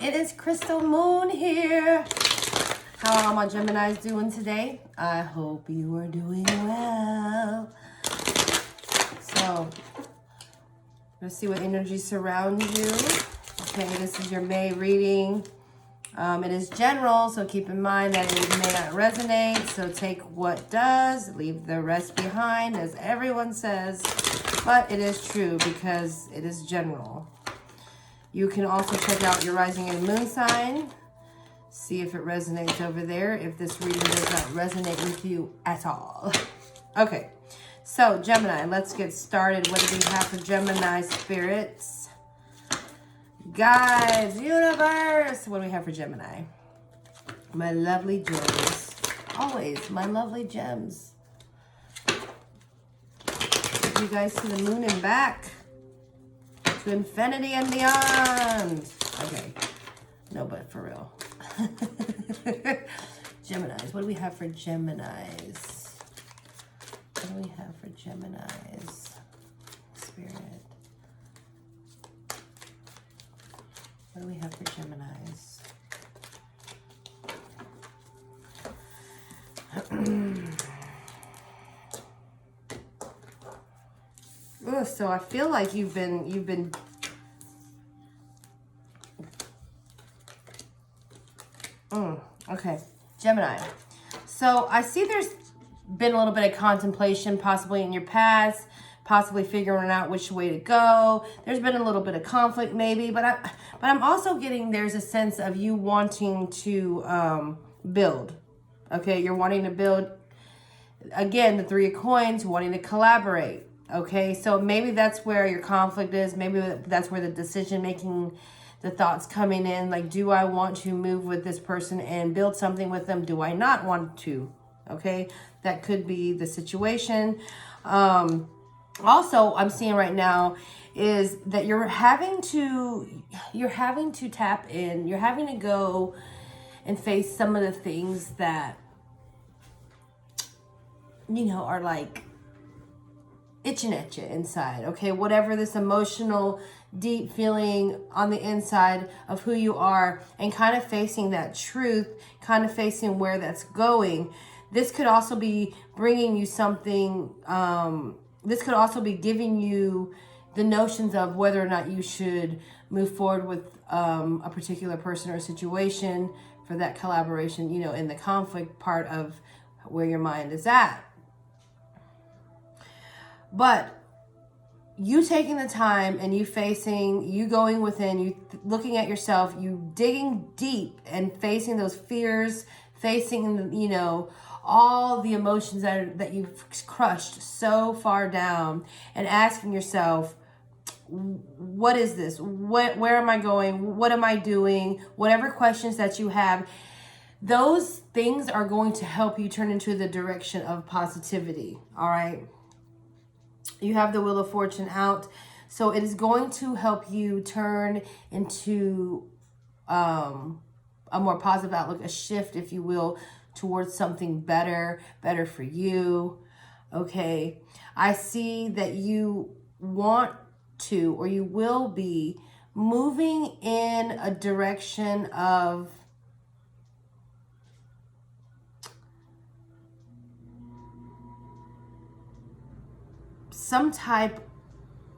It is Crystal Moon here. How are all my Geminis doing today? I hope you are doing well. So, let's see what energy surrounds you. Okay, this is your May reading. It is general, so keep in mind that it may not resonate. So take what does, leave the rest behind, as everyone says. But it is true because it is general. You can also check out your rising and moon sign. See if it resonates over there, if this reading does not resonate with you at all. Okay, so Gemini, let's get started. What do we have for Gemini spirits? Guides, universe, what do we have for Gemini? My lovely gems. Always my lovely gems. You guys see the moon and back. To infinity and beyond. Okay. No, but for real. Geminis. What do we have for Geminis? What do we have for Geminis? Spirit. What do we have for Geminis? Ooh, so I feel like you've been okay, Gemini. So I see there's been a little bit of contemplation possibly in your past, possibly figuring out which way to go. There's been a little bit of conflict maybe, but I'm also getting there's a sense of you wanting to build. Okay, you're wanting to build, again, the Three of Coins, wanting to collaborate. Okay, so maybe that's where your conflict is. Maybe that's where the decision making, the thoughts coming in, like, do I want to move with this person and build something with them? Do I not want to? Okay, that could be the situation. Also, I'm seeing right now is that you're having to tap in. You're having to go and face some of the things that, you know, are like itching at you inside. Okay, whatever this emotional deep feeling on the inside of who you are, and kind of facing that truth, kind of facing where that's going. This could also be bringing you something, this could also be giving you the notions of whether or not you should move forward with a particular person or situation for that collaboration, you know, in the conflict part of where your mind is at. But you taking the time and you facing, you going within, you looking at yourself, you digging deep and facing those fears, facing, you know, all the emotions that you've crushed so far down, and asking yourself, what is this? Where am I going? What am I doing? Whatever questions that you have, those things are going to help you turn into the direction of positivity. All right. You have the Wheel of Fortune out. So it is going to help you turn into a more positive outlook, a shift, if you will, towards something better for you. Okay. I see that you want to, or you will be moving in a direction of some type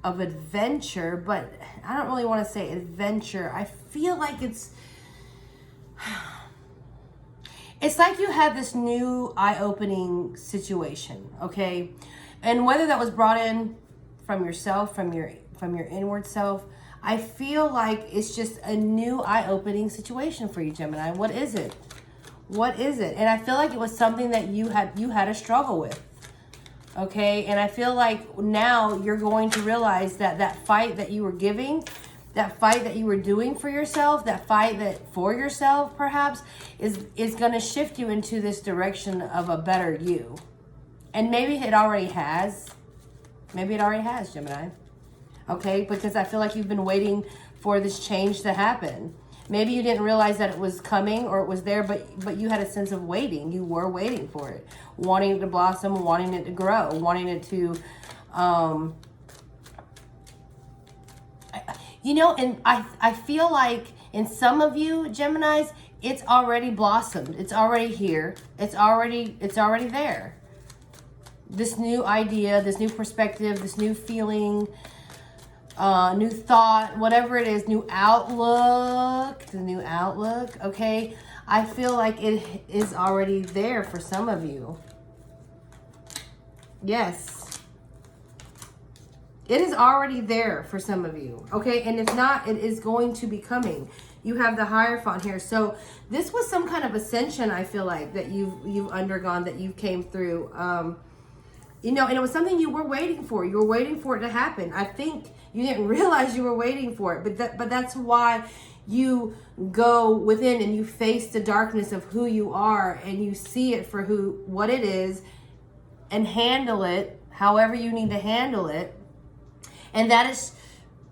of adventure, but I don't really want to say adventure. I feel like it's like you had this new eye-opening situation, okay? And whether that was brought in from yourself, from your inward self, I feel like it's just a new eye-opening situation for you, Gemini. What is it? What is it? And I feel like it was something that you had a struggle with. Okay, and I feel like now you're going to realize that fight that you were giving, that fight that you were doing for yourself, that fight that for yourself perhaps is going to shift you into this direction of a better you. And maybe it already has. Maybe it already has, Gemini. Okay, because I feel like you've been waiting for this change to happen. Maybe you didn't realize that it was coming or it was there, but you had a sense of waiting. You were waiting for it, wanting it to blossom, wanting it to grow, wanting it to, you know, and I feel like In some of you, Geminis, it's already blossomed. It's already here. It's already there. This new idea, this new perspective, this new feeling, new thought, whatever it is, new outlook, the new outlook, okay? I feel like it is already there for some of you. Yes. It is already there for some of you, okay? And if not, it is going to be coming. You have the Hierophant here. So this was some kind of ascension, I feel like, that you've undergone, that you came through. You know, and it was something you were waiting for. You were waiting for it to happen. I think you didn't realize you were waiting for it, but that's why you go within and you face the darkness of who you are, and you see it for what it is, and handle it however you need to handle it. And that is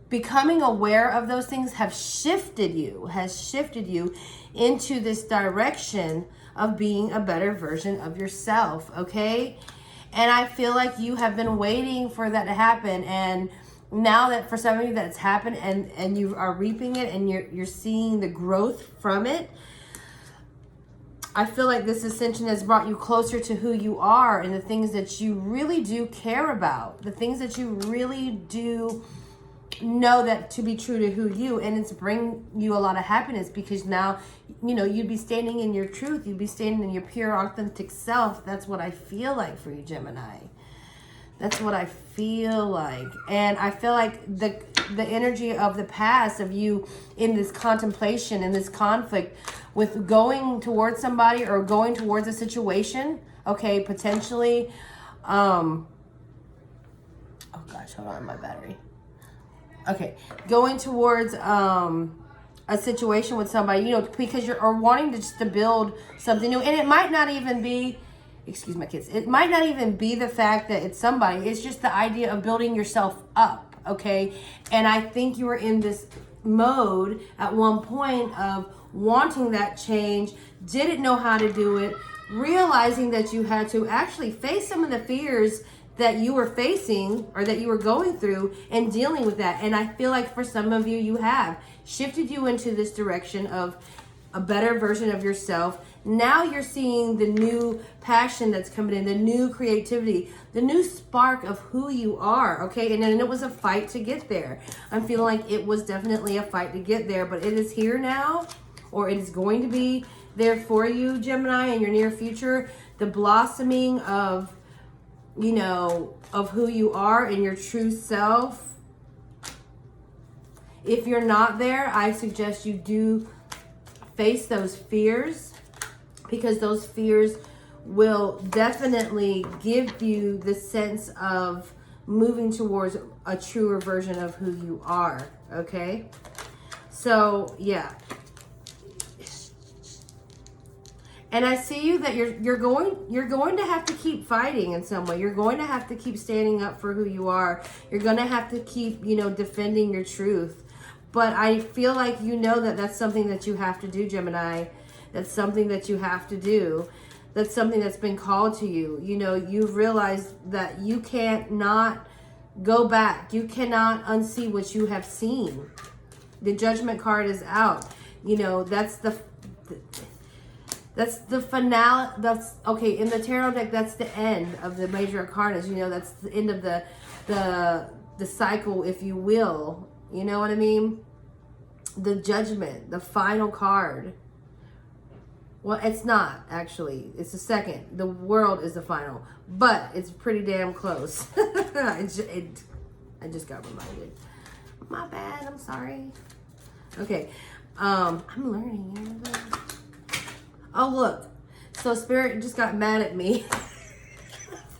becoming aware of those things has shifted you into this direction of being a better version of yourself, okay? And I feel like you have been waiting for that to happen, and now that for some of you that's happened, and you are reaping it, and you're seeing the growth from it, I feel like this ascension has brought you closer to who you are and the things that you really do care about, the things that you really do know that to be true to who you, and it's bring you a lot of happiness, because now, you know, you'd be standing in your truth, you'd be standing in your pure, authentic self. That's what I feel like for you, Gemini. That's what I feel like. And I feel like the energy of the past, of you in this contemplation, in this conflict with going towards somebody or going towards a situation, okay, potentially, oh gosh, hold on, my battery. Okay, going towards a situation with somebody, you know, because you're wanting to build something new. And it might not even be, excuse my kids, it might not even be the fact that it's somebody. It's just the idea of building yourself up, okay? And I think you were in this mode at one point of wanting that change, didn't know how to do it, realizing that you had to actually face some of the fears that you were facing or that you were going through, and dealing with that. And I feel like for some of you, you have shifted you into this direction of a better version of yourself. Now you're seeing the new passion that's coming in, the new creativity, the new spark of who you are, okay? And then it was a fight to get there. I'm feeling like it was definitely a fight to get there, but it is here now, or it is going to be there for you, Gemini, in your near future. The blossoming of, you know, of who you are and your true self. If you're not there, I suggest you do face those fears, because those fears will definitely give you the sense of moving towards a truer version of who you are, okay? So, yeah. And I see you that you're going to have to keep fighting in some way. You're going to have to keep standing up for who you are. You're going to have to keep, you know, defending your truth. But I feel like you know that that's something that you have to do, Gemini. That's something that you have to do. That's something that's been called to you. You know, you've realized that you can't not go back. You cannot unsee what you have seen. The Judgment card is out. You know, that's the finale. That's okay in the tarot deck. That's the end of the major arcanas. You know, that's the end of the cycle, if you will. You know what I mean? The Judgment, the final card. Well, it's not actually. It's the second. The World is the final, but it's pretty damn close. I just got reminded. My bad. I'm sorry. Okay. I'm learning. Oh, look. So Spirit just got mad at me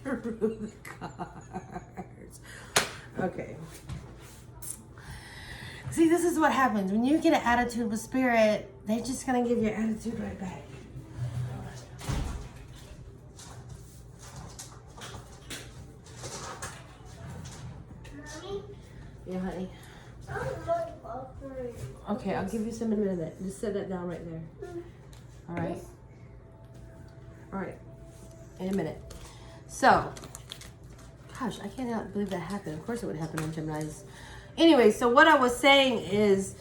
through the cards. Okay. See, this is what happens. When you get an attitude with Spirit, they're just going to give you an attitude right back. Mommy? Yeah, honey. Okay, I'll give you some in a minute. Just set that down right there. All right. All right. In a minute. So, gosh, I cannot believe that happened. Of course it would happen on Gemini's. Anyway, so what I was saying is,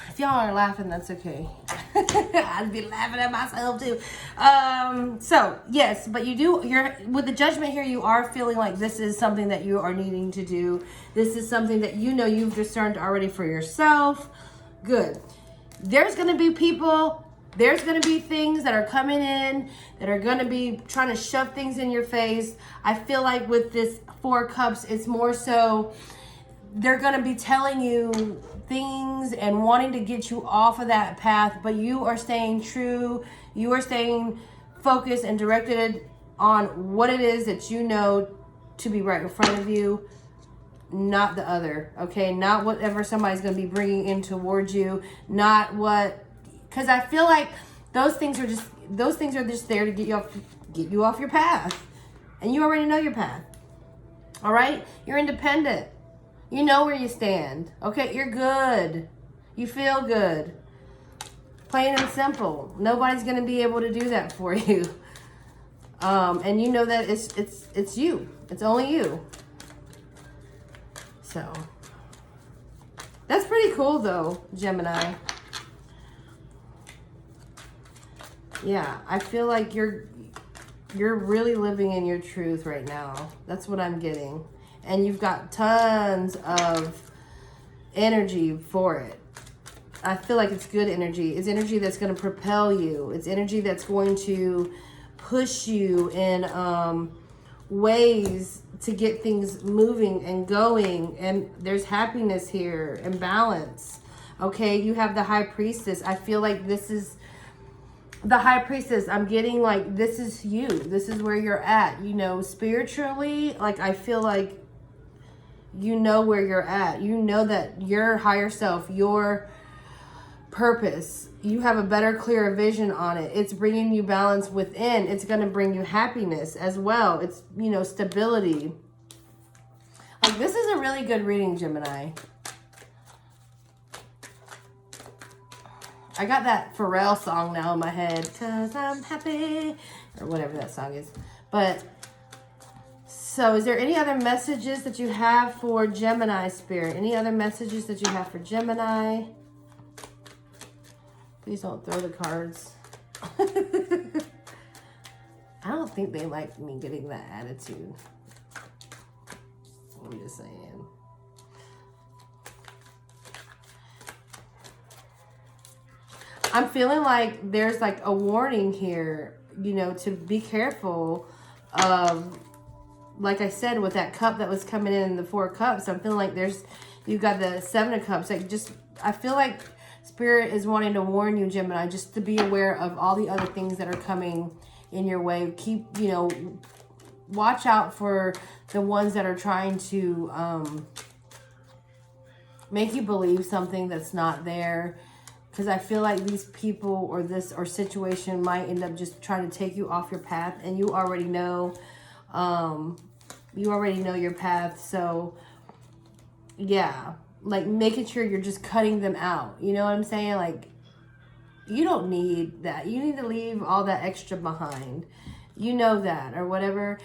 If y'all are laughing, that's okay. I'd be laughing at myself too. So yes, but you're with the judgment here, you are feeling like this is something that you are needing to do. This is something that you know you've discerned already for yourself. Good. There's going to be people, there's going to be things that are coming in that are going to be trying to shove things in your face. I feel like with this 4 Cups, it's more so they're going to be telling you things and wanting to get you off of that path, but you are staying true. You are staying focused and directed on what it is that you know to be right in front of you, not the other, okay? Not whatever somebody's going to be bringing in towards you, not what, because I feel like those things are just there to get you off your path, and you already know your path. All right, you're independent. You know where you stand. Okay, you're good. You feel good. Plain and simple. Nobody's gonna be able to do that for you. And you know that it's you. It's only you. So that's pretty cool though, Gemini. Yeah, I feel like you're really living in your truth right now. That's what I'm getting. And you've got tons of energy for it. I feel like it's good energy. It's energy that's going to propel you. It's energy that's going to push you in ways to get things moving and going. And there's happiness here and balance. Okay, you have the High Priestess. I feel like this is the High Priestess. I'm getting like this is you. This is where you're at. You know, spiritually, like I feel like you know where you're at. You know that your higher self, your purpose, you have a better, clearer vision on it. It's bringing you balance within. It's going to bring you happiness as well. It's, you know, stability. Like, this is a really good reading, Gemini. I got that Pharrell song now in my head. 'Cause I'm happy. Or whatever that song is. But so is there any other messages that you have for Gemini, Spirit? Any other messages that you have for Gemini? Please don't throw the cards. I don't think they like me getting that attitude. I'm just saying. I'm feeling like there's like a warning here, you know, to be careful of, like I said, with that cup that was coming in the 4 Cups, I'm feeling like you've got the 7 of Cups. Like I feel like Spirit is wanting to warn you, Gemini, just to be aware of all the other things that are coming in your way. Keep, you know, watch out for the ones that are trying to make you believe something that's not there. Because I feel like these people or situation might end up just trying to take you off your path, and you already know. You already know your path, so yeah, like making sure you're just cutting them out. You know what I'm saying? Like, you don't need that. You need to leave all that extra behind. You know that, or whatever.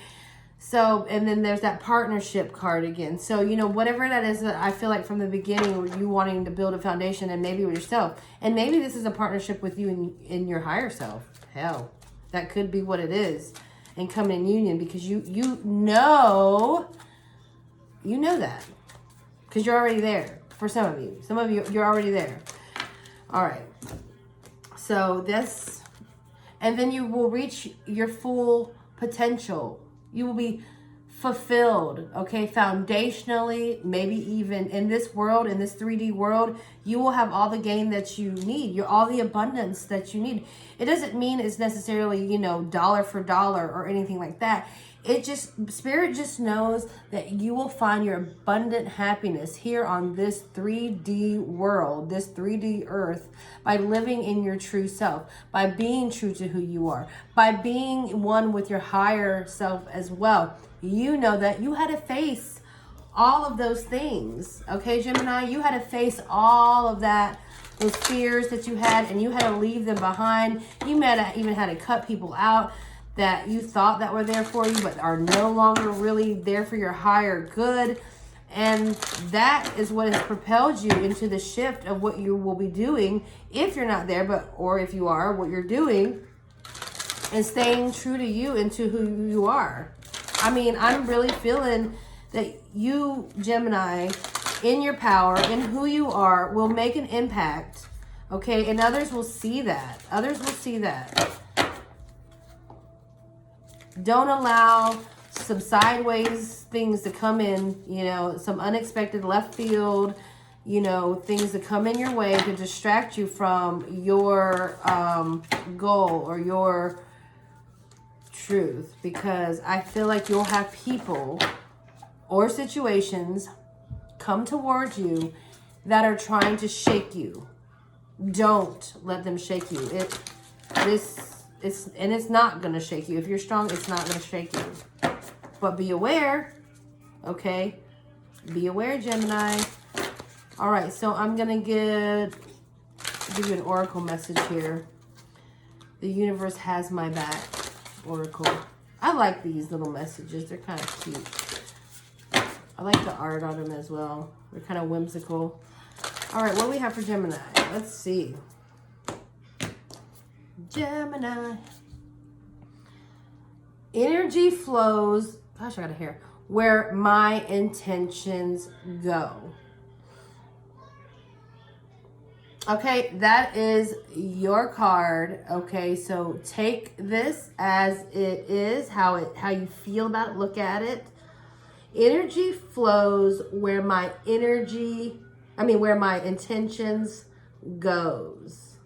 So, and then there's that partnership card again. So, you know, whatever that is, I feel like from the beginning, you wanting to build a foundation, and maybe with yourself. And maybe this is a partnership with you in your higher self. Hell, that could be what it is. And come in union, because you know that. Because you're already there. For some of you. Some of you, you're already there. All right. So this, and then you will reach your full potential. You will be fulfilled, okay, foundationally, maybe even in this world, in this 3D world, you will have all the gain that you need, all the abundance that you need. It doesn't mean it's necessarily, you know, dollar for dollar or anything like that. It just, Spirit just knows that you will find your abundant happiness here on this 3D world, this 3D earth, by living in your true self, by being true to who you are, by being one with your higher self as well. You know that you had to face all of those things, okay, Gemini? You had to face all of that, those fears that you had, and you had to leave them behind. You may have even had to cut people out that you thought that were there for you, but are no longer really there for your higher good. And that is what has propelled you into the shift of what you will be doing if you're not there, or if you are, what you're doing, and staying true to you and to who you are. I mean, I'm really feeling that you, Gemini, in your power, in who you are, will make an impact, okay? And others will see that. Others will see that. Don't allow some sideways things to come in, you know, some unexpected left field, you know, things that come in your way to distract you from your goal or your truth. Because I feel like you'll have people or situations come towards you that are trying to shake you. Don't let them shake you. It's not going to shake you. If you're strong, it's not going to shake you. But be aware, okay? Be aware, Gemini. All right, so I'm going to give you an oracle message here. The universe has my back, oracle. I like these little messages. They're kind of cute. I like the art on them as well. They're kind of whimsical. All right, what do we have for Gemini? Let's see. Gemini. Energy flows, gosh, I got a hair, where my intentions go. Okay, that is your card. Okay, so take this as it is, how you feel about it, look at it. Energy flows where my where my intentions goes.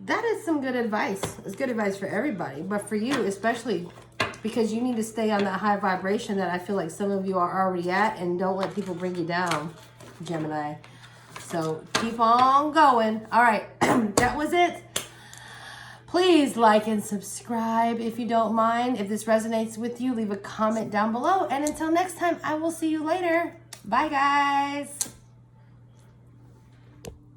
That is some good advice. It's good advice for everybody, but for you especially, because you need to stay on that high vibration that I feel like some of you are already at, and don't let people bring you down, Gemini. So keep on going. All right, that was it. Please like and subscribe if you don't mind. If this resonates with you, leave a comment down below. And until next time, I will see you later. Bye, guys.